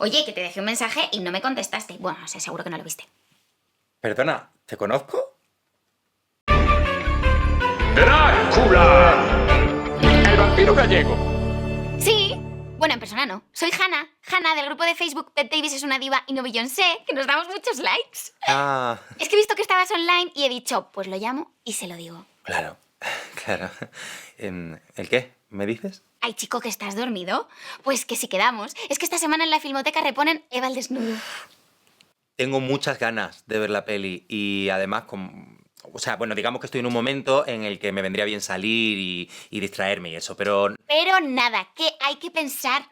Oye, que te dejé un mensaje y no me contestaste. Bueno, o sea, seguro que no lo viste. Perdona, ¿te conozco? ¡Drácula! El vampiro gallego. Sí. Bueno, en persona no. Soy Hannah. Hannah, del grupo de Facebook Bette Davis es una diva y no Beyoncé, que nos damos muchos likes. Ah, Es que he visto que estabas online y he dicho, pues lo llamo y se lo digo. claro, claro. ¿El qué? ¿Me dices? Ay, chico, ¿que estás dormido? Pues que si quedamos. Es que esta semana en la Filmoteca reponen Eva al desnudo. Tengo muchas ganas de ver la peli y además, o sea, bueno, digamos que estoy en un momento en el que me vendría bien salir y distraerme y eso, pero Pero nada, que hay que pensar.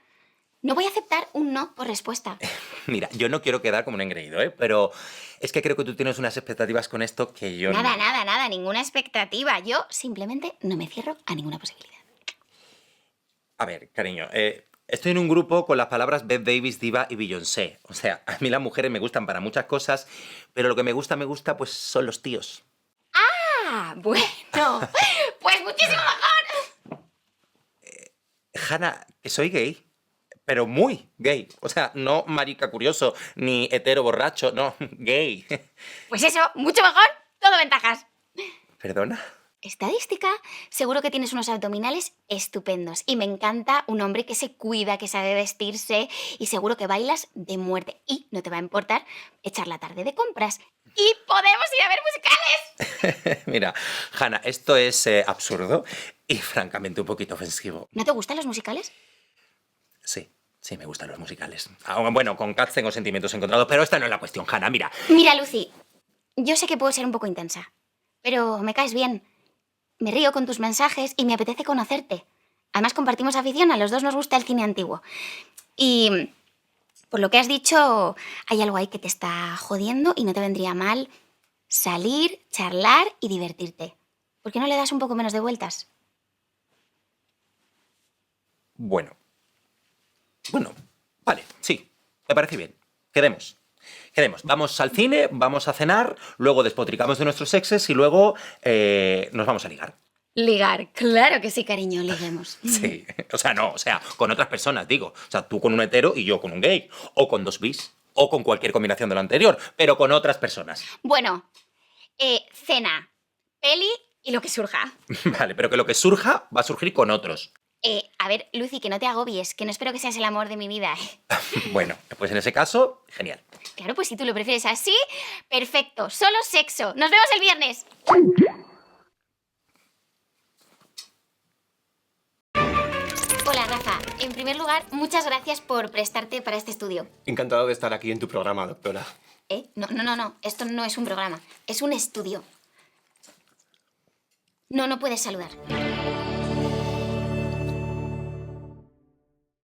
No voy a aceptar un no por respuesta. mira, yo no quiero quedar como un engreído, ¿eh? Pero es que creo que tú tienes unas expectativas con esto que yo Nada, no. nada, ninguna expectativa. Yo simplemente no me cierro a ninguna posibilidad. A ver, cariño, estoy en un grupo con las palabras Bette Davis, Diva y Beyoncé. O sea, a mí las mujeres me gustan para muchas cosas, pero lo que me gusta, pues son los tíos. Ah, bueno. Pues muchísimo mejor. Hannah, que soy gay, pero muy gay. O sea, no marica curioso, ni hetero borracho, no, gay. Pues eso, mucho mejor, todo ventajas. ¿Perdona? Estadística, seguro que tienes unos abdominales estupendos y me encanta un hombre que se cuida, que sabe vestirse y seguro que bailas de muerte y no te va a importar echar la tarde de compras. Y podemos ir a ver musicales. Mira, Hannah, esto es absurdo y francamente un poquito ofensivo. ¿No te gustan los musicales? Sí, sí me gustan los musicales. Bueno, con Cats tengo sentimientos encontrados, pero esta no es la cuestión, Hannah, mira. Mira, Lucy, yo sé que puedo ser un poco intensa, pero me caes bien. Me río con tus mensajes y me apetece conocerte. Además compartimos afición, a los dos nos gusta el cine antiguo. Y por lo que has dicho, hay algo ahí que te está jodiendo y no te vendría mal salir, charlar y divertirte. ¿Por qué no le das un poco menos de vueltas? Bueno, vale, sí, me parece bien. Quedemos. Vamos al cine, vamos a cenar, luego despotricamos de nuestros exes y luego nos vamos a ligar. Ligar, claro que sí, cariño, liguemos. Sí, o sea, con otras personas, digo. O sea, tú con un hetero y yo con un gay. O con dos bis. O con cualquier combinación de lo anterior, pero con otras personas. Bueno, cena, peli y lo que surja. Vale, pero que lo que surja va a surgir con otros. A ver, Lucy, que no te agobies, que no espero que seas el amor de mi vida. Bueno, pues en ese caso, genial. Claro, pues si tú lo prefieres así, perfecto. Solo sexo. Nos vemos el viernes. Hola, Rafa. En primer lugar, muchas gracias por prestarte para este estudio. Encantado de estar aquí en tu programa, doctora. No. Esto no es un programa. Es un estudio. No puedes saludar.